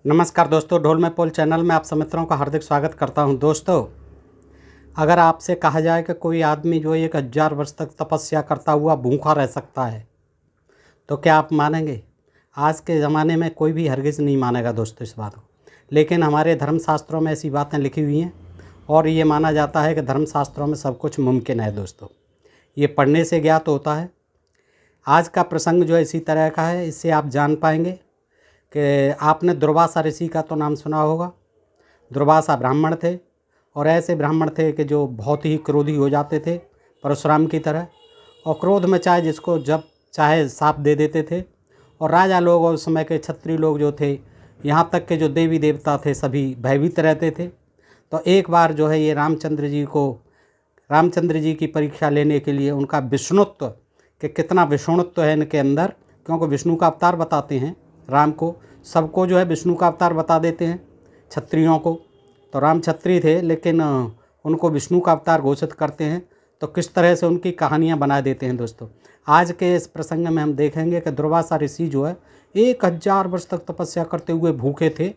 नमस्कार दोस्तों, ढोल में पोल चैनल में आप सब मित्रों का हार्दिक स्वागत करता हूं। दोस्तों, अगर आपसे कहा जाए कि कोई आदमी जो 1000 वर्ष तक तपस्या करता हुआ भूखा रह सकता है तो क्या आप मानेंगे? आज के ज़माने में कोई भी हरगिज़ नहीं मानेगा दोस्तों इस बात को। लेकिन हमारे धर्मशास्त्रों में ऐसी बातें लिखी हुई हैं और ये माना जाता है कि धर्मशास्त्रों में सब कुछ मुमकिन है। दोस्तों, ये पढ़ने से ज्ञात होता है। आज का प्रसंग जो है इसी तरह का है। इससे आप जान पाएंगे कि आपने दुर्वासा ऋषि का तो नाम सुना होगा। दुर्वासा ब्राह्मण थे और ऐसे ब्राह्मण थे कि जो बहुत ही क्रोधी हो जाते थे, परशुराम की तरह, और क्रोध में चाहे जिसको जब चाहे साप दे देते थे। और राजा लोग और उस समय के क्षत्रिय लोग जो थे, यहाँ तक के जो देवी देवता थे, सभी भयभीत रहते थे। तो एक बार जो है ये रामचंद्र जी की परीक्षा लेने के लिए उनका विष्णुत्व कि कितना विष्णुत्व है इनके अंदर, क्योंकि विष्णु का अवतार बताते हैं राम को। सबको जो है विष्णु का अवतार बता देते हैं, क्षत्रियों को। तो राम क्षत्रिय थे लेकिन उनको विष्णु का अवतार घोषित करते हैं। तो किस तरह से उनकी कहानियाँ बना देते हैं। दोस्तों, आज के इस प्रसंग में हम देखेंगे कि दुर्वासा ऋषि जो है 1000 वर्ष तक तपस्या करते हुए भूखे थे।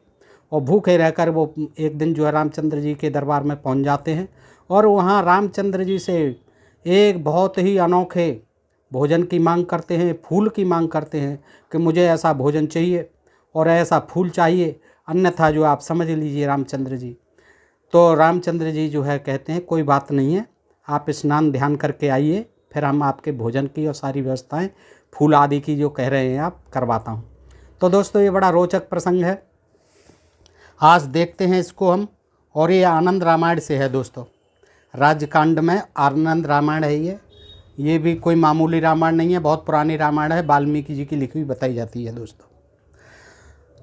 और भूखे रहकर वो एक दिन जो है रामचंद्र जी के दरबार में पहुंच जाते हैं और वहाँ रामचंद्र जी से एक बहुत ही अनोखे भोजन की मांग करते हैं, फूल की मांग करते हैं कि मुझे ऐसा भोजन चाहिए और ऐसा फूल चाहिए, अन्यथा जो आप समझ लीजिए रामचंद्र जी। तो रामचंद्र जी जो है कहते हैं कोई बात नहीं है, आप स्नान ध्यान करके आइए, फिर हम आपके भोजन की और सारी व्यवस्थाएं फूल आदि की जो कह रहे हैं आप करवाता हूँ। तो दोस्तों, ये बड़ा रोचक प्रसंग है, आज देखते हैं इसको हम। और ये आनंद रामायण से है दोस्तों, राज्यकांड में आनंद रामायण है। ये भी कोई मामूली रामायण नहीं है, बहुत पुरानी रामायण है, वाल्मीकि जी की लिखी हुई बताई जाती है दोस्तों।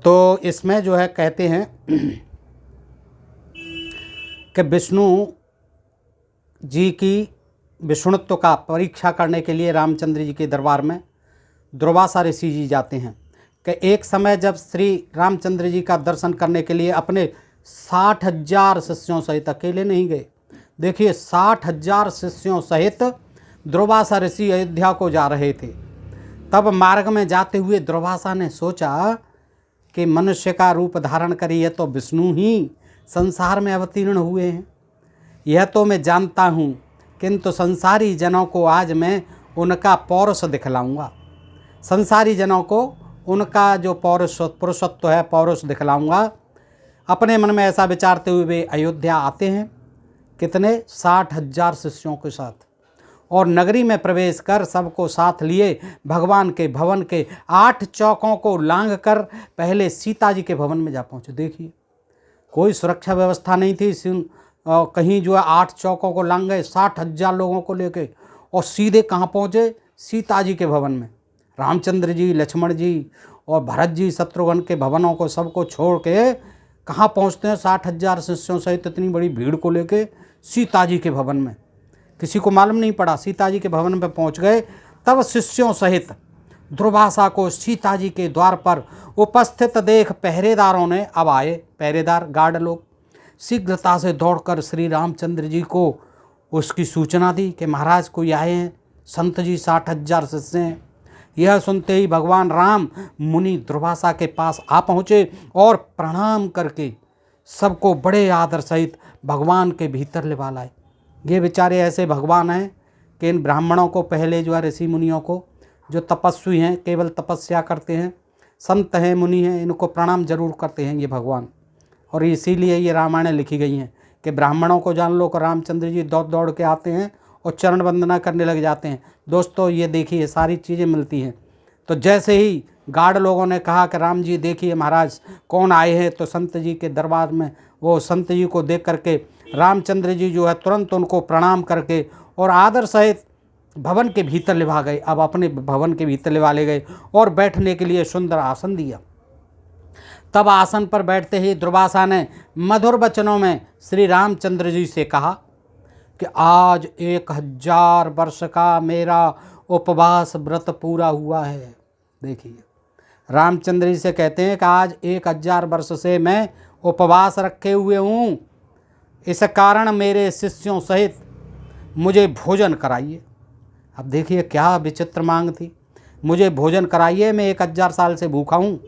तो इसमें जो है कहते हैं कि विष्णु जी की विष्णुत्व का परीक्षा करने के लिए रामचंद्र जी के दरबार में दुर्वासा ऋषि जी जाते हैं। कि एक समय जब श्री रामचंद्र जी का दर्शन करने के लिए अपने 60,000 शिष्यों सहित, अकेले नहीं गए, देखिए 60,000 शिष्यों सहित दुर्वासा ऋषि अयोध्या को जा रहे थे। तब मार्ग में जाते हुए दुर्वासा ने सोचा कि मनुष्य का रूप धारण करिए तो विष्णु ही संसार में अवतीर्ण हुए हैं, यह तो मैं जानता हूँ, किंतु संसारी जनों को आज मैं उनका पौरुष दिखलाऊंगा। संसारी जनों को उनका जो पुरुषत्व है, पौरुष दिखलाऊंगा। अपने मन में ऐसा विचारते हुए वे अयोध्या आते हैं। कितने? 60,000 शिष्यों के साथ। और नगरी में प्रवेश कर सबको साथ लिए भगवान के भवन के 8 चौकों को लांघ कर पहले सीता जी के भवन में जा पहुँचे। देखिए, कोई सुरक्षा व्यवस्था नहीं थी, कहीं जो है 8 चौकों को लांघ गए 60,000 लोगों को लेके, और सीधे कहाँ पहुँचे? सीता जी के भवन में। रामचंद्र जी, लक्ष्मण जी और भरत जी, शत्रुघ्न के भवनों को सबको छोड़ के कहाँ पहुँचते हैं? 60,000 शिष्यों सहित इतनी बड़ी भीड़ को लेके सीता जी के भवन में। किसी को मालूम नहीं पड़ा, सीता जी के भवन में पहुंच गए। तब शिष्यों सहित दुर्वासा को सीता जी के द्वार पर उपस्थित देख पहरेदारों ने, अब आए पहरेदार, गार्ड लोग, शीघ्रता से दौड़कर श्री रामचंद्र जी को उसकी सूचना दी कि महाराज कोई आए हैं, संत जी 60,000 शिष्य हैं। यह सुनते ही भगवान राम मुनि दुर्वासा के पास आ पहुँचे और प्रणाम करके सबको बड़े आदर सहित भगवान के भीतर लिवा लाए। ये बेचारे ऐसे भगवान हैं कि इन ब्राह्मणों को, पहले जो है ऋषि मुनियों को, जो तपस्वी हैं, केवल तपस्या करते हैं, संत हैं, मुनि हैं, इनको प्रणाम जरूर करते हैं ये भगवान। और इसीलिए ये रामायण लिखी गई हैं कि ब्राह्मणों को जान लो कि रामचंद्र जी दौड़ दौड़ के आते हैं और चरण वंदना करने लग जाते हैं। दोस्तों, ये देखिए सारी चीज़ें मिलती हैं। तो जैसे ही गार्ड लोगों ने कहा कि राम जी देखिए महाराज कौन आए हैं, तो संत जी के दरबार में वो संत जी को देख करके रामचंद्र जी जो है तुरंत उनको प्रणाम करके और आदर सहित भवन के भीतर लिवा गए। अब अपने भवन के भीतर लिवा ले गए और बैठने के लिए सुंदर आसन दिया। तब आसन पर बैठते ही दुर्वासा ने मधुर वचनों में श्री रामचंद्र जी से कहा कि आज 1000 वर्ष का मेरा उपवास व्रत पूरा हुआ है। देखिए, रामचंद्र जी से कहते हैं कि आज 1000 वर्ष से मैं उपवास रखे हुए हूँ, इस कारण मेरे शिष्यों सहित मुझे भोजन कराइए। अब देखिए क्या विचित्र मांग थी, मुझे भोजन कराइए, मैं 1000 साल से भूखा हूँ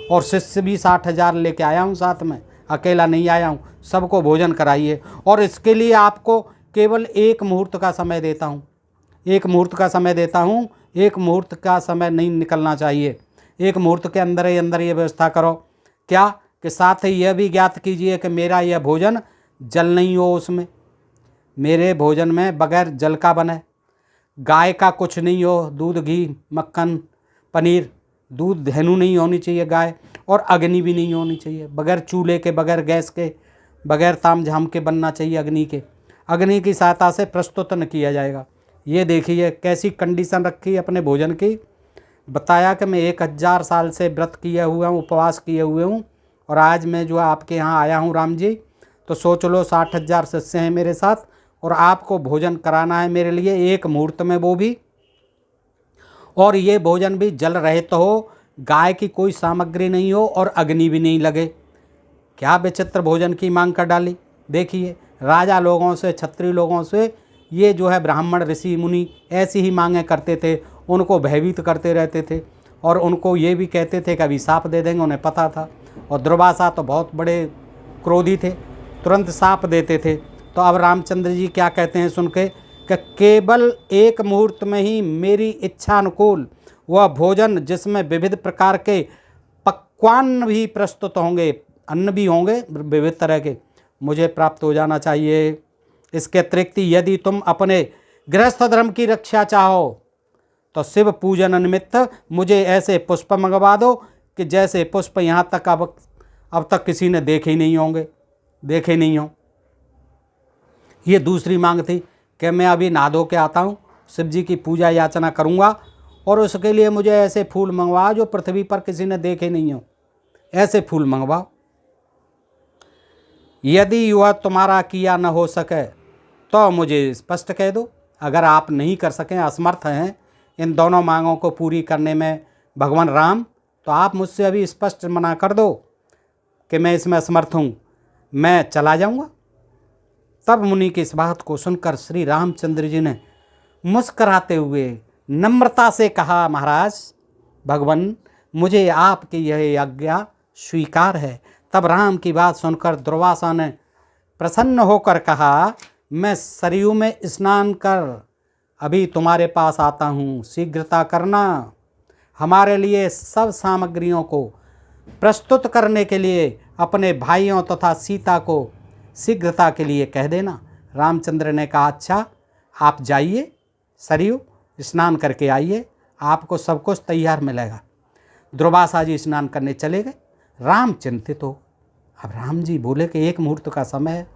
और शिष्य भी 60,000 लेके आया हूँ साथ में, अकेला नहीं आया हूँ। सबको भोजन कराइए और इसके लिए आपको केवल 1 मुहूर्त का समय देता हूँ। 1 मुहूर्त का समय देता हूँ। 1 मुहूर्त का समय नहीं निकलना चाहिए। 1 मुहूर्त के अंदर ही अंदर ये व्यवस्था करो। क्या कि साथ ही यह भी ज्ञात कीजिए कि मेरा यह भोजन जल नहीं हो, उसमें मेरे भोजन में बगैर जल का बने, गाय का कुछ नहीं हो, दूध घी मक्खन पनीर, दूध धेनु नहीं होनी चाहिए गाय, और अग्नि भी नहीं होनी चाहिए, बगैर चूल्हे के, बगैर गैस के, बगैर ताम झाम के बनना चाहिए अग्नि के। अग्नि की सहायता से प्रस्तुत न किया जाएगा। ये देखिए कैसी कंडीशन रखी अपने भोजन की। बताया कि मैं 1000 साल से व्रत किए हुए हूँ, उपवास किए हुए हूँ, और आज मैं जो है आपके यहाँ आया हूँ राम जी, तो सोच लो 60,000 शिष्य हैं मेरे साथ, और आपको भोजन कराना है मेरे लिए 1 मुहूर्त में, वो भी, और ये भोजन भी जल रहित हो, गाय की कोई सामग्री नहीं हो और अग्नि भी नहीं लगे। क्या विचित्र भोजन की मांग कर डाली। देखिए राजा लोगों से, क्षत्रिय लोगों से ये जो है ब्राह्मण ऋषि मुनि ऐसी ही मांगें करते थे, उनको भयभीत करते रहते थे, और उनको ये भी कहते थे कि अभी साप दे देंगे, उन्हें पता था। और दुर्वासा तो बहुत बड़े क्रोधी थे, तुरंत साप देते थे। तो अब रामचंद्र जी क्या कहते हैं सुन के, कि केवल 1 मुहूर्त में ही मेरी इच्छा अनुकूल वह भोजन, जिसमें विविध प्रकार के पकवान भी प्रस्तुत होंगे, अन्न भी होंगे विविध तरह के, मुझे प्राप्त हो जाना चाहिए। इसके अतिरिक्त यदि तुम अपने गृहस्थ धर्म की रक्षा चाहो तो शिव पूजन निमित्त मुझे ऐसे पुष्प मंगवा दो कि जैसे पुष्प यहाँ तक अब तक किसी ने देखे नहीं होंगे, देखे नहीं हो। ये दूसरी मांग थी कि मैं अभी नहा धो के आता हूँ, शिव जी की पूजा याचना करूँगा, और उसके लिए मुझे ऐसे फूल मंगवाओ जो पृथ्वी पर किसी ने देखे नहीं हो, ऐसे फूल मंगवाओ। यदि यह तुम्हारा किया न हो सके तो मुझे स्पष्ट कह दो। अगर आप नहीं कर सकें, असमर्थ हैं इन दोनों मांगों को पूरी करने में भगवान राम, तो आप मुझसे अभी स्पष्ट मना कर दो कि मैं इसमें असमर्थ हूँ, मैं चला जाऊँगा। तब मुनि की इस बात को सुनकर श्री रामचंद्र जी ने मुस्कराते हुए नम्रता से कहा, महाराज भगवान, मुझे आपकी यह आज्ञा स्वीकार है। तब राम की बात सुनकर दुर्वासा ने प्रसन्न होकर कहा, मैं सरयू में स्नान कर अभी तुम्हारे पास आता हूँ, शीघ्रता करना। हमारे लिए सब सामग्रियों को प्रस्तुत करने के लिए अपने भाइयों तथा सीता को शीघ्रता के लिए कह देना। रामचंद्र ने कहा, अच्छा आप जाइए, सरयू स्नान करके आइए, आपको सब कुछ तैयार मिलेगा। दुर्वासा जी स्नान करने चले गए। राम चिंतित हो। अब राम जी बोले कि 1 मुहूर्त का समय है,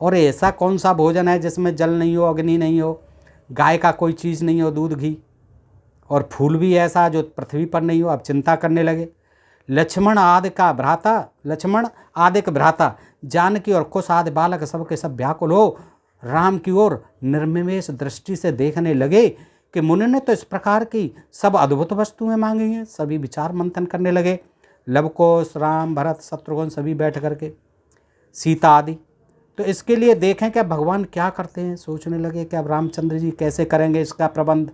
और ऐसा कौन सा भोजन है जिसमें जल नहीं हो, अग्नि नहीं हो, गाय का कोई चीज़ नहीं हो, दूध घी, और फूल भी ऐसा जो पृथ्वी पर नहीं हो। अब चिंता करने लगे। लक्ष्मण आदि का भ्राता जानकी और कुश आदि बालक सबके सब व्याकुल हो राम की ओर निर्निमेष दृष्टि से देखने लगे कि मुनि ने तो इस प्रकार की सब अद्भुत वस्तुएं मांगी हैं। सभी विचार मंथन करने लगे। लवकुश, राम, भरत, शत्रुघ्न सभी बैठ करके, सीता आदि। तो इसके लिए देखें कि भगवान क्या करते हैं। सोचने लगे कि अब रामचंद्र जी कैसे करेंगे इसका प्रबंध,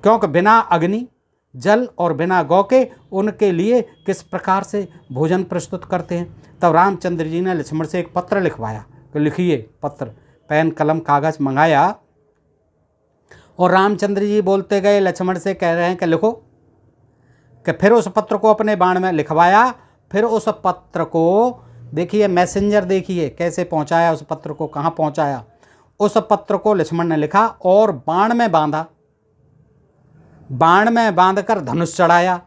क्योंकि बिना अग्नि, जल और बिना गौ के उनके लिए किस प्रकार से भोजन प्रस्तुत करते हैं। तब रामचंद्र जी ने लक्ष्मण से एक पत्र लिखवाया कि लिखिए पत्र। पेन कलम कागज मंगाया और रामचंद्र जी बोलते गए, लक्ष्मण से कह रहे हैं कि लिखो। कि फिर उस पत्र को अपने बाण में लिखवाया। फिर उस पत्र को देखिए, मैसेंजर देखिए कैसे पहुंचाया, उस पत्र को कहाँ पहुंचाया। उस पत्र को लक्ष्मण ने लिखा और बाण में बांधा। बाण में बांधकर धनुष चढ़ाया,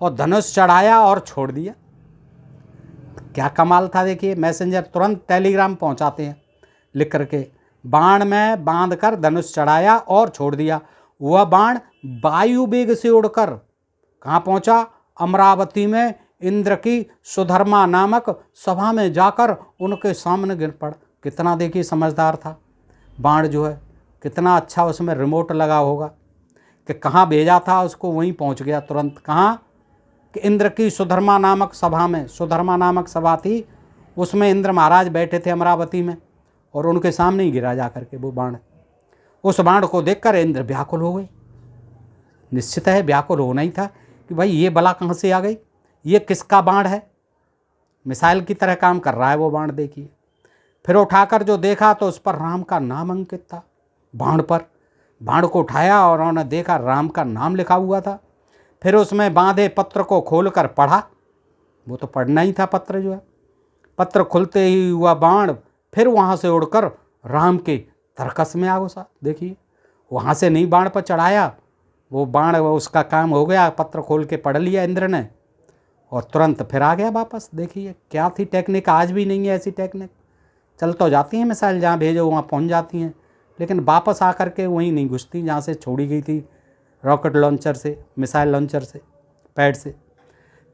और धनुष चढ़ाया और छोड़ दिया। क्या कमाल था। देखिए, मैसेंजर तुरंत टेलीग्राम पहुंचाते हैं लिख करके। बाण में बांधकर धनुष चढ़ाया और छोड़ दिया। वह बाण वायु वेग से उड़कर कहाँ पहुंचा? अमरावती में इंद्र की सुधर्मा नामक सभा में जाकर उनके सामने गिर पड़ा। कितना देखिए समझदार था। बाण जो है कितना अच्छा, उसमें रिमोट लगा होगा कि कहाँ भेजा था उसको वहीं पहुंच गया तुरंत। कहाँ? कि इंद्र की सुधर्मा नामक सभा में। सुधर्मा नामक सभा थी, उसमें इंद्र महाराज बैठे थे अमरावती में, और उनके सामने ही गिरा जा करके वो बाण। उस बाण को देखकर इंद्र व्याकुल हो गए। निश्चित है व्याकुल होना ही था कि भाई ये बला कहाँ से आ गई, ये किसका बाण है, मिसाइल की तरह काम कर रहा है वो बाण, देखिए। फिर उठाकर जो देखा तो उस पर राम का नाम अंकित था बाण पर। बाण को उठाया और उन्होंने देखा राम का नाम लिखा हुआ था। फिर उसमें बांधे पत्र को खोलकर पढ़ा, वो तो पढ़ना ही था पत्र जो है। पत्र खुलते ही हुआ बाण फिर वहाँ से उड़कर राम के तरकस में आ घुसा। देखिए, वहाँ से नहीं बाण पर चढ़ाया, वो बाण उसका काम हो गया, पत्र खोल के पढ़ लिया इंद्र ने और तुरंत फिर आ गया वापस। देखिए क्या थी टेक्निक, आज भी नहीं है ऐसी टेक्निक। चल तो जाती हैं मिसाइल, जहाँ भेजो वहाँ पहुँच जाती हैं, लेकिन वापस आकर के वहीं नहीं घुसती जहाँ से छोड़ी गई थी, रॉकेट लॉन्चर से, मिसाइल लॉन्चर से, पैड से।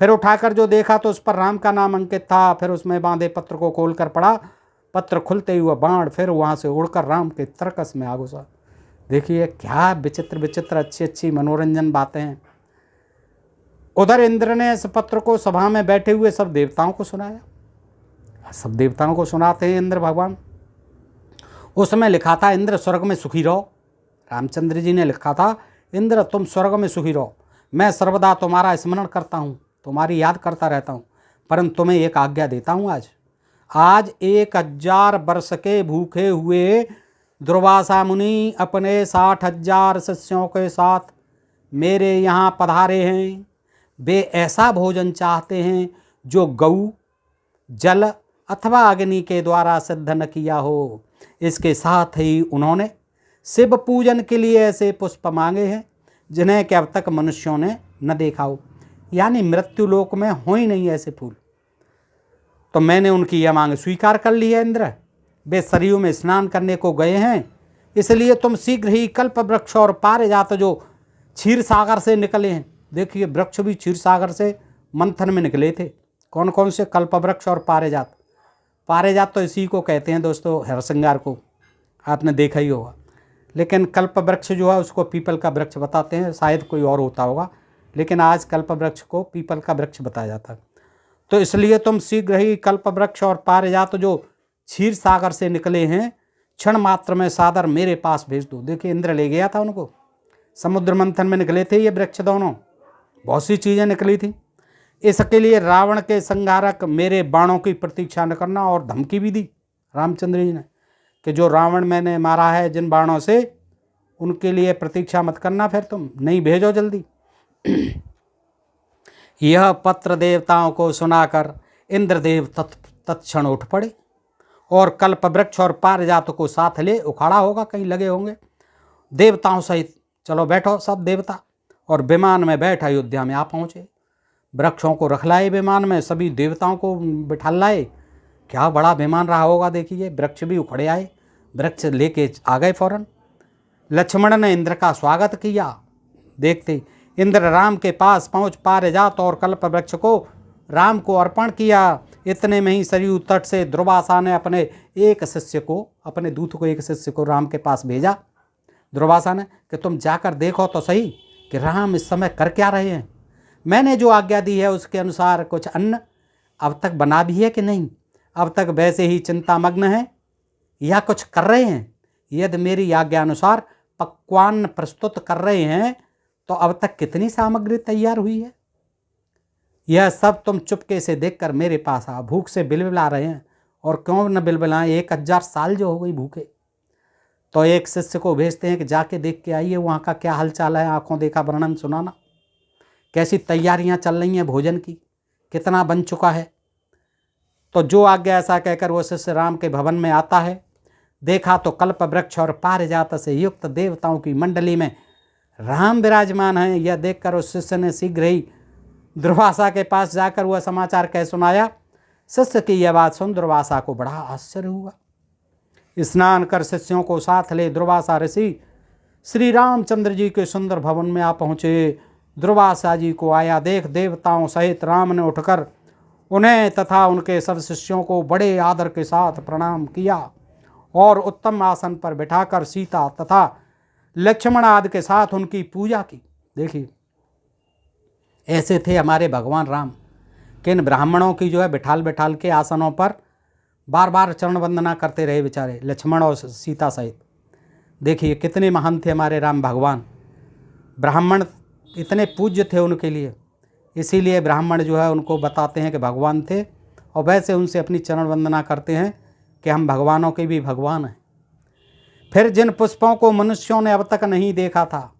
फिर उठाकर जो देखा तो उस पर राम का नाम अंकित था। फिर उसमें बांधे पत्र को खोलकर पढ़ा, पत्र खुलते ही हुआ बाण फिर वहाँ से उड़कर राम के तरकस में आ घुसा। देखिए क्या विचित्र विचित्र अच्छी अच्छी मनोरंजन बातें हैं। उधर इंद्र ने इस पत्र को सभा में बैठे हुए सब देवताओं को सुनाया। सब देवताओं को सुनाते हैं इंद्र भगवान। उसमें लिखा था, इंद्र स्वर्ग में सुखी रहो। रामचंद्र जी ने लिखा था, इंद्र तुम स्वर्ग में सुखी रहो, मैं सर्वदा तुम्हारा स्मरण करता हूँ, तुम्हारी याद करता रहता हूँ, परंतु तुम्हें एक आज्ञा देता हूँ। आज 1000 वर्ष के भूखे हुए दुर्वासा मुनि अपने 60,000 शिष्यों के साथ मेरे यहाँ पधारे हैं। वे ऐसा भोजन चाहते हैं जो गऊ, जल अथवा अग्नि के द्वारा सिद्ध न किया हो। इसके साथ ही उन्होंने शिव पूजन के लिए ऐसे पुष्प मांगे हैं जिन्हें कि अब तक मनुष्यों ने न देखा हो, यानी मृत्यु लोक में हो ही नहीं ऐसे फूल। तो मैंने उनकी यह मांग स्वीकार कर ली है इंद्र। वे सरयू में स्नान करने को गए हैं, इसलिए तुम शीघ्र ही कल्प वृक्ष और पारिजात जो क्षीर सागर से निकले हैं। देखिए वृक्ष भी क्षीर सागर से मंथन में निकले थे। कौन कौन से? कल्प वृक्ष और पारिजात। पारिजात तो इसी को कहते हैं दोस्तों, हरसिंगार को, आपने देखा ही होगा। लेकिन कल्प वृक्ष जो है उसको पीपल का वृक्ष बताते हैं, शायद कोई और होता होगा, लेकिन आज कल्प वृक्ष को पीपल का वृक्ष बताया जाता है। तो इसलिए तुम शीघ्र ही कल्प वृक्ष और पारिजात जो क्षीर सागर से निकले हैं क्षण मात्र में सादर मेरे पास भेज दो। देखिए इंद्र ले गया था उनको, समुद्र मंथन में निकले थे ये वृक्ष दोनों, बहुत सी चीज़ें निकली थी। इसके लिए रावण के संहारक मेरे बाणों की प्रतीक्षा न करना, और धमकी भी दी रामचंद्र जी ने कि जो रावण मैंने मारा है जिन बाणों से, उनके लिए प्रतीक्षा मत करना, फिर तुम नहीं भेजो जल्दी। यह पत्र देवताओं को सुनाकर इंद्रदेव तत्क्षण उठ पड़े और कल्प वृक्ष और पारिजात को साथ ले उखाड़ा होगा, कहीं लगे होंगे, देवताओं सहित चलो बैठो सब देवता, और विमान में बैठ अयोध्या में आ पहुँचे। वृक्षों को रख लाए विमान में, सभी देवताओं को बिठा लाए। क्या बड़ा विमान रहा होगा देखिए, वृक्ष भी उखड़े आए, वृक्ष लेके आ गए फौरन। लक्ष्मण ने इंद्र का स्वागत किया। देखते इंद्र राम के पास पहुँच पारिजात और कल्प वृक्ष को राम को अर्पण किया। इतने में ही सरयू तट से दुर्वासा ने अपने एक शिष्य को, अपने दूत को, एक शिष्य को राम के पास भेजा। दुर्वासा ने कि तुम जाकर देखो तो सही कि राम इस समय कर क्या रहे हैं। मैंने जो आज्ञा दी है उसके अनुसार कुछ अन्न अब तक बना भी है कि नहीं, अब तक वैसे ही चिंतामग्न हैं या कुछ कर रहे हैं। यदि मेरी आज्ञा अनुसार पकवान प्रस्तुत कर रहे हैं तो अब तक कितनी सामग्री तैयार हुई है। यह सब तुम चुपके से देखकर मेरे पास आ। भूख से बिलबिला रहे हैं, और क्यों न बिलबिलाएं, 1000 साल जो हो गई भूखे। तो एक शिष्य को भेजते हैं कि जाके देख के आइए वहाँ का क्या हालचाल है, आंखों देखा वर्णन सुनाना, कैसी तैयारियां चल रही हैं भोजन की, कितना बन चुका है। तो जो आज्ञा ऐसा कहकर वो शिष्य राम के भवन में आता है। देखा तो कल्प वृक्ष और पारिजात से युक्त देवताओं की मंडली में राम विराजमान हैं। यह देखकर उस शिष्य ने शीघ्र ही दुर्वासा के पास जाकर वह समाचार कह सुनाया। शिष्य की यह बात सुन दुर्वासा को बड़ा आश्चर्य हुआ। स्नान कर शिष्यों को साथ ले दुर्वासा ऋषि श्री रामचंद्र जी के सुंदर भवन में आ पहुँचे। दुर्वासा जी को आया देख देवताओं सहित राम ने उठकर उन्हें तथा उनके सब शिष्यों को बड़े आदर के साथ प्रणाम किया और उत्तम आसन पर बिठाकर सीता तथा लक्ष्मण आदि के साथ उनकी पूजा की। देखिए ऐसे थे हमारे भगवान राम, किन ब्राह्मणों की जो है बिठाल बिठाल के आसनों पर बार बार चरण वंदना करते रहे बेचारे, लक्ष्मण और सीता सहित। देखिए कितने महान थे हमारे राम भगवान। ब्राह्मण इतने पूज्य थे उनके लिए, इसीलिए ब्राह्मण जो है उनको बताते हैं कि भगवान थे, और वैसे उनसे अपनी चरण वंदना करते हैं कि हम भगवानों के भी भगवान हैं। फिर जिन पुष्पों को मनुष्यों ने अब तक नहीं देखा था,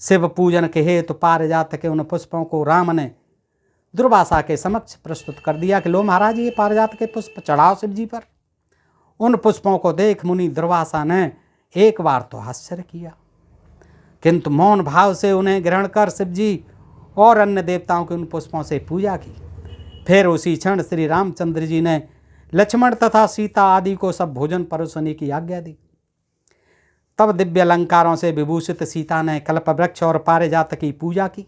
शिव पूजन के हेतु पारिजात के उन पुष्पों को राम ने दुर्वासा के समक्ष प्रस्तुत कर दिया कि लो महाराज, ये पारिजात के पुष्प चढ़ाओ शिव जी पर। उन पुष्पों को देख मुनि दुर्वासा ने एक बार तो आश्चर्य किया, किंतु मौन भाव से उन्हें ग्रहण कर शिव जी और अन्य देवताओं की उन पुष्पों से पूजा की। फिर उसी क्षण श्री रामचंद्र जी ने लक्ष्मण तथा सीता आदि को सब भोजन परोसने की आज्ञा दी। तब दिव्य अलंकारों से विभूषित सीता ने कल्पवृक्ष और पारिजात की पूजा की।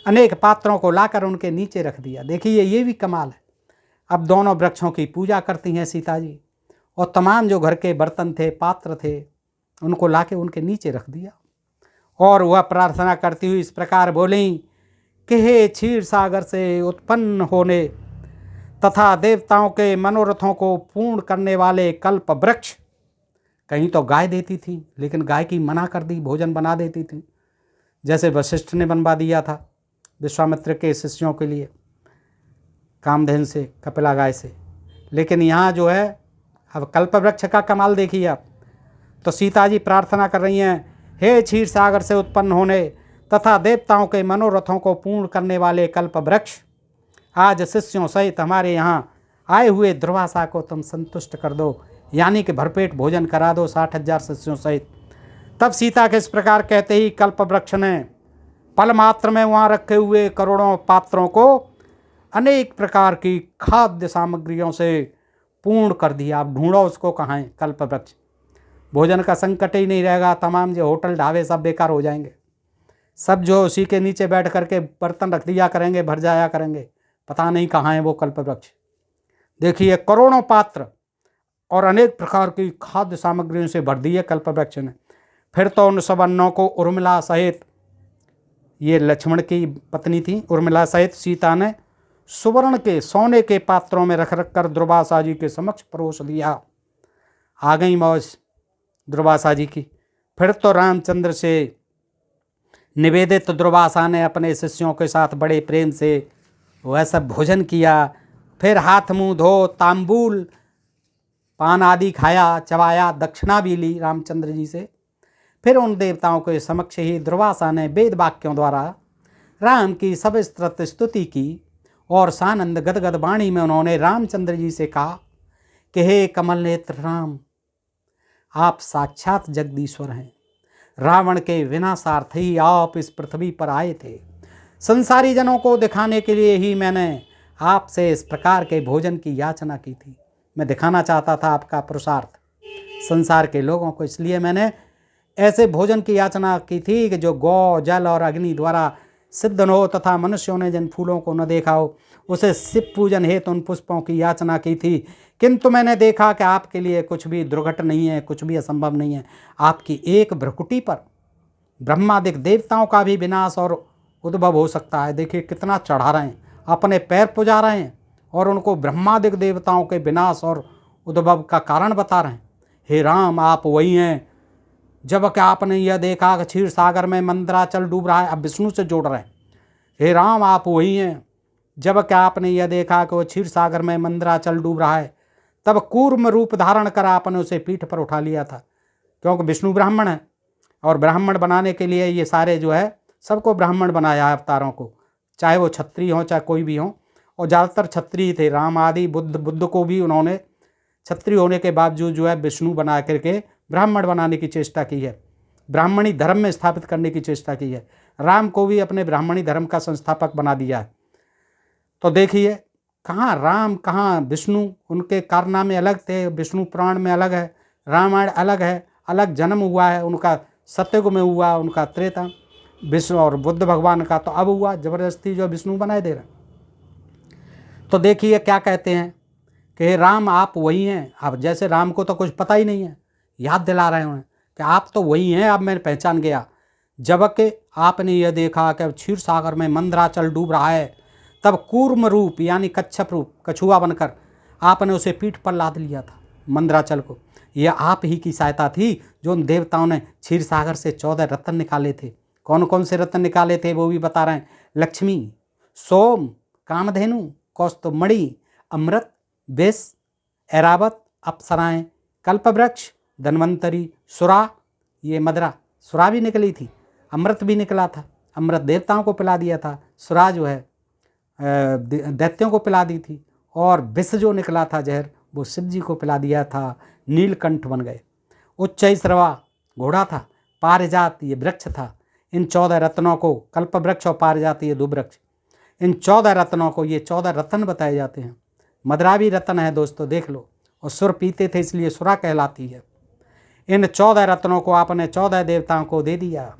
अनेक पात्रों को लाकर उनके नीचे रख दिया। देखिए ये भी कमाल है। अब दोनों वृक्षों की पूजा करती हैं सीता जी, और तमाम जो घर के बर्तन थे, पात्र थे, उनको लाके उनके नीचे रख दिया। और वह प्रार्थना करती हुई इस प्रकार बोली कि हे क्षीर सागर से उत्पन्न होने तथा देवताओं के मनोरथों को पूर्ण करने वाले कल्प वृक्ष। कहीं तो गाय देती थी, लेकिन गाय की मना कर दी, भोजन बना देती थी, जैसे वशिष्ठ ने बनवा दिया था विश्वामित्र के शिष्यों के लिए कामधेन से, कपिला गाय से। लेकिन यहाँ जो है अब कल्पवृक्ष का कमाल देखिए आप। तो सीता जी प्रार्थना कर रही हैं, हे क्षीर सागर से उत्पन्न होने तथा देवताओं के मनोरथों को पूर्ण करने वाले कल्पवृक्ष, आज शिष्यों सहित हमारे यहाँ आए हुए दुर्वासा को तुम संतुष्ट कर दो, यानी कि भरपेट भोजन करा दो 60,000 शिष्यों सहित। तब सीता के इस प्रकार कहते ही कल्पवृक्ष ने पल मात्र में वहाँ रखे हुए करोड़ों पात्रों को अनेक प्रकार की खाद्य सामग्रियों से पूर्ण कर दिया। आप ढूंढो उसको कहाँ है कल्पवृक्ष। भोजन का संकट ही नहीं रहेगा, तमाम जो होटल ढाबे सब बेकार हो जाएंगे, सब जो उसी के नीचे बैठ करके बर्तन रख दिया करेंगे, भर जाया करेंगे, पता नहीं कहाँ है वो कल्पवृक्ष। देखिए करोड़ों पात्र और अनेक प्रकार की खाद्य सामग्रियों से भर दिए कल्पवृक्ष ने। फिर तो उन सब अन्नों को उर्मिला सहित, ये लक्ष्मण की पत्नी थी, उर्मिला सहित सीता ने सुवर्ण के सोने के पात्रों में रख रख कर दुर्वासा जी के समक्ष परोस दिया। आ गई मौज दुर्वासा जी की। फिर तो रामचंद्र से निवेदित दुर्वासा ने अपने शिष्यों के साथ बड़े प्रेम से वह सब भोजन किया। फिर हाथ मुंह धो, तांबूल पान आदि खाया, चबाया, दक्षिणा भी ली रामचंद्र जी से। फिर उन देवताओं के समक्ष ही दुर्वासा ने वेद वाक्यों द्वारा राम की सविस्तृत स्तुति की, और सानंद गदगद वाणी में उन्होंने रामचंद्र जी से कहा कि हे कमल नेत्र राम, आप साक्षात जगदीश्वर हैं। रावण के विनाशार्थ ही आप इस पृथ्वी पर आए थे। संसारी जनों को दिखाने के लिए ही मैंने आपसे इस प्रकार के भोजन की याचना की थी। मैं दिखाना चाहता था आपका पुरुषार्थ संसार के लोगों को, इसलिए मैंने ऐसे भोजन की याचना की थी कि जो गौ, जल और अग्नि द्वारा सिद्ध न हो, तथा मनुष्यों ने जिन फूलों को न देखा हो, उसे शिव पूजन हेतु उन पुष्पों की याचना की थी। किंतु मैंने देखा कि आपके लिए कुछ भी दुर्घट नहीं है, कुछ भी असंभव नहीं है। आपकी एक भ्रुकुटी पर ब्रह्मादिक देवताओं का भी विनाश और उद्भव हो सकता है। देखिए कितना चढ़ा रहे हैं, अपने पैर पुजा रहे हैं और उनको ब्रह्मादिक देवताओं के विनाश और उद्भव का कारण बता रहे हैं। हे राम, आप वही हैं जब कि आपने यह देखा कि क्षीर सागर में मंदराचल डूब रहा है। अब विष्णु से जोड़ रहे हैं। हे राम, आप वही हैं जब कि आपने यह देखा कि वो क्षीर सागर में मंदराचल डूब रहा है। तब कूर्म रूप धारण कर आपने उसे पीठ पर उठा लिया था, क्योंकि विष्णु ब्राह्मण है और ब्राह्मण बनाने के लिए ये सारे जो है सबको ब्राह्मण बनाया है अवतारों को, चाहे वो क्षत्रिय हों चाहे कोई भी हो। और ज़्यादातर क्षत्रिय थे, राम आदि बुद्ध को भी उन्होंने क्षत्रिय होने के बावजूद जो है विष्णु बना करके ब्राह्मण बनाने की चेष्टा की है, ब्राह्मणी धर्म में स्थापित करने की चेष्टा की है। राम को भी अपने ब्राह्मणी धर्म का संस्थापक बना दिया है। तो देखिए कहाँ राम कहाँ विष्णु, उनके कारनामे अलग थे। विष्णु पुराण में अलग है, रामायण अलग है, अलग जन्म हुआ है उनका, सत्ययुग में हुआ उनका त्रेता। विष्णु और बुद्ध भगवान का तो अब हुआ, जबरदस्ती जो विष्णु बनाए दे रहे। तो देखिए क्या कहते हैं कि राम आप वही हैं। अब जैसे राम को तो कुछ पता ही नहीं है, याद दिला रहे हैं कि आप तो वही हैं। अब मैंने पहचान गया जबकि आपने यह देखा कि अब क्षीर सागर में मंदराचल डूब रहा है, तब कूर्म रूप यानी कच्छप रूप कछुआ बनकर आपने उसे पीठ पर लाद लिया था मंदराचल को। यह आप ही की सहायता थी जो उन देवताओं ने क्षीर सागर से 14 रत्न निकाले थे। कौन कौन से रत्न निकाले थे वो भी बता रहे हैं। लक्ष्मी, सोम, कामधेनु, कौस्तुभमणि, अमृत, विष, ऐरावत, अप्सराएं, कल्पवृक्ष, धन्वंतरी, सुरा, ये मदरा, सुरा भी निकली थी, अमृत भी निकला था, अमृत देवताओं को पिला दिया था, सुरा जो है दैत्यों को पिला दी थी, और विष जो निकला था जहर वो शिव जी को पिला दिया था, नीलकंठ बन गए। उच्चैश्रवा घोड़ा था, पारिजात ये वृक्ष था। इन 14 रत्नों को, कल्पवृक्ष और पारिजात ये 2 वृक्ष, इन 14 रत्नों को, ये 14 रत्न बताए जाते हैं। मदरा भी रत्न है दोस्तों, देख लो, और सुर पीते थे इसलिए सुरा कहलाती है। इन 14 रत्नों को आपने 14 देवताओं को दे दिया,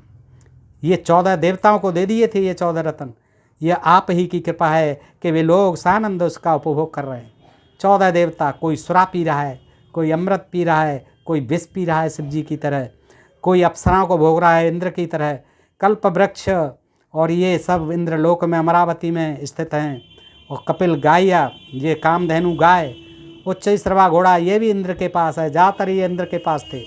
ये 14 देवताओं को दे दिए थे ये 14 रत्न। ये आप ही की कृपा है कि वे लोग सानंद उसका उपभोग कर रहे हैं। 14 देवता, कोई सुरा पी रहा है, कोई अमृत पी रहा है, कोई विष पी रहा है शिव जी की तरह, कोई अप्सराओं को भोग रहा है इंद्र की तरह। कल्प वृक्ष और ये सब इंद्रलोक में अमरावती में स्थित हैं। और कपिल गाया, ये कामधेनु गाय, उच्चैश्रवा घोड़ा, ये भी इंद्र के पास है, ज़्यादातर ये इंद्र के पास थे।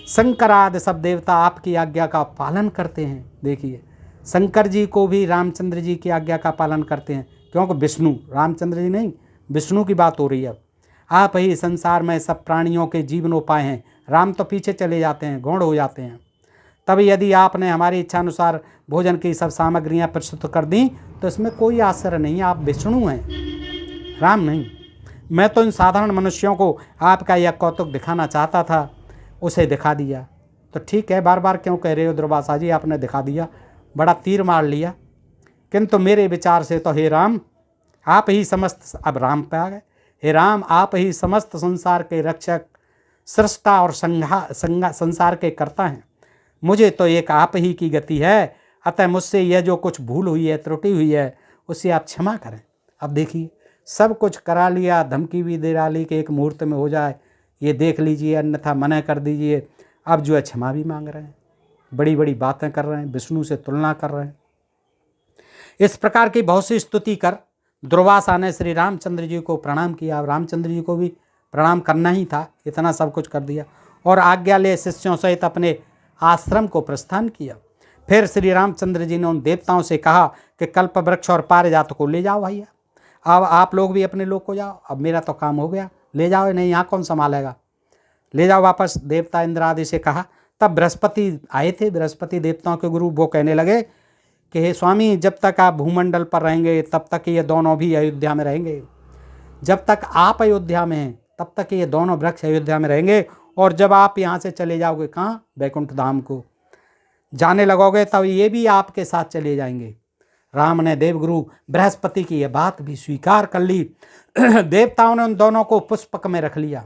शंकर आदि सब देवता आपकी आज्ञा का पालन करते हैं। देखिए, शंकर जी को भी रामचंद्र जी की आज्ञा का पालन करते हैं, क्योंकि विष्णु, रामचंद्र जी नहीं, विष्णु की बात हो रही है। अब आप ही संसार में सब प्राणियों के जीवनोपाय हैं। राम तो पीछे चले जाते हैं, गौण हो जाते हैं। तब यदि आपने हमारी इच्छानुसार भोजन की सब सामग्रियां प्रस्तुत कर दी तो इसमें कोई आश्चर्य नहीं, आप विष्णु हैं, राम नहीं। मैं तो इन साधारण मनुष्यों को आपका यह कौतुक दिखाना चाहता था, उसे दिखा दिया। तो ठीक है, बार बार क्यों कह रहे हो दुर्वासा जी, आपने दिखा दिया, बड़ा तीर मार लिया। किंतु मेरे विचार से तो हे राम, आप ही समस्त, अब राम पे आ गए, हे राम आप ही समस्त संसार के रक्षक, सृष्टा और संसार के कर्ता हैं। मुझे तो एक आप ही की गति है, अतः मुझसे यह जो कुछ भूल हुई है, त्रुटि हुई है, उसे आप क्षमा करें। अब देखिए, सब कुछ करा लिया, धमकी भी दे डाली कि एक मुहूर्त में हो जाए, ये देख लीजिए, अन्यथा मना कर दीजिए। अब जो है क्षमा भी मांग रहे हैं, बड़ी बड़ी बातें कर रहे हैं, विष्णु से तुलना कर रहे हैं। इस प्रकार की बहुत सी स्तुति कर दुर्वासा ने श्री रामचंद्र जी को प्रणाम किया। रामचंद्र जी को भी प्रणाम करना ही था, इतना सब कुछ कर दिया, और आज्ञा ले शिष्यों सहित अपने आश्रम को प्रस्थान किया। फिर श्री रामचंद्र जी ने उन देवताओं से कहा कि कल्प वृक्ष और पारिजात को ले जाओ भैया, अब आप लोग भी अपने लोग को जाओ, अब मेरा तो काम हो गया, ले जाओ, नहीं यहाँ कौन संभालेगा, ले जाओ वापस। देवता इंद्र आदि से कहा। तब बृहस्पति आए थे, बृहस्पति देवताओं के गुरु, वो कहने लगे कि हे स्वामी, जब तक आप भूमंडल पर रहेंगे तब तक ये दोनों भी अयोध्या में रहेंगे, जब तक आप अयोध्या में हैं तब तक ये दोनों वृक्ष अयोध्या में रहेंगे, और जब आप यहाँ से चले जाओगे कहाँ, बैकुंठ धाम को जाने लगोगे, तब ये भी आपके साथ चले जाएंगे। राम ने देवगुरु बृहस्पति की यह बात भी स्वीकार कर ली। देवताओं ने उन दोनों को पुष्पक में रख लिया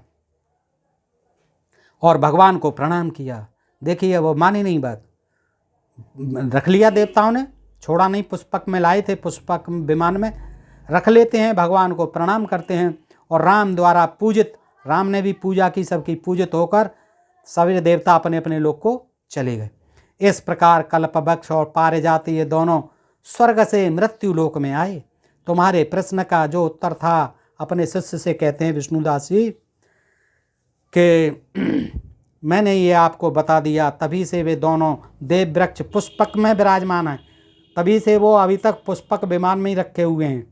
और भगवान को प्रणाम किया। देखिए, वो मानी नहीं बात, रख लिया देवताओं ने, छोड़ा नहीं, पुष्पक में लाए थे, पुष्पक विमान में रख लेते हैं, भगवान को प्रणाम करते हैं। और राम द्वारा पूजित, राम ने भी पूजा की, सबकी पूजित होकर सभी देवता अपने अपने लोक को चले गए। इस प्रकार कल्पवृक्ष और पारिजात ये दोनों स्वर्ग से मृत्यु लोक में आए। तुम्हारे प्रश्न का जो उत्तर था, अपने शिष्य से कहते हैं विष्णुदास जी कि मैंने ये आपको बता दिया, तभी से वे दोनों देव वृक्ष पुष्पक में विराजमान हैं, तभी से वो अभी तक पुष्पक विमान में ही रखे हुए हैं।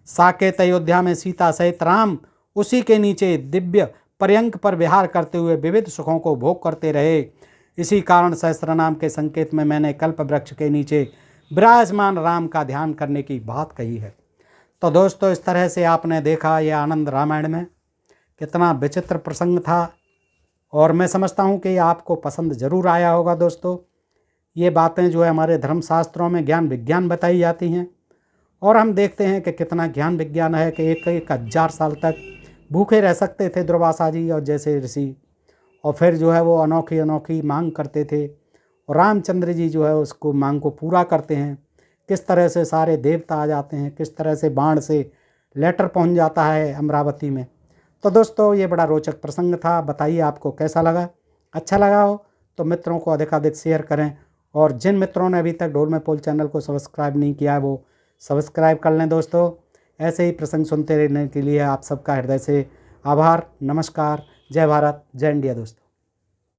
साकेत अयोध्या में सीता सहित राम उसी के नीचे दिव्य पर्यंक पर विहार करते हुए विविध सुखों को भोग करते रहे। इसी कारण सहस्त्रनाम के संकेत में मैंने कल्प वृक्ष के नीचे विराजमान राम का ध्यान करने की बात कही है। तो दोस्तों, इस तरह से आपने देखा यह आनंद रामायण में कितना विचित्र प्रसंग था, और मैं समझता हूँ कि आपको पसंद ज़रूर आया होगा। दोस्तों, ये बातें जो है हमारे धर्मशास्त्रों में ज्ञान विज्ञान बताई जाती हैं, और हम देखते हैं कि कितना ज्ञान विज्ञान है कि 1000 साल तक भूखे रह सकते थे दुर्वासा जी और जैसे ऋषि, और फिर जो है वो अनोखी अनोखी मांग करते थे, और रामचंद्र जी जो है उसको मांग को पूरा करते हैं। किस तरह से सारे देवता आ जाते हैं, किस तरह से बाण से लेटर पहुंच जाता है अमरावती में। तो दोस्तों, ये बड़ा रोचक प्रसंग था। बताइए आपको कैसा लगा। अच्छा लगा हो तो मित्रों को अधिकाधिक शेयर करें, और जिन मित्रों ने अभी तक ढोल में पोल चैनल को सब्सक्राइब नहीं किया है वो सब्सक्राइब कर लें। दोस्तों, ऐसे ही प्रसंग सुनते रहने के लिए आप सबका हृदय से आभार। नमस्कार, जय भारत, जय इंडिया। दोस्तों।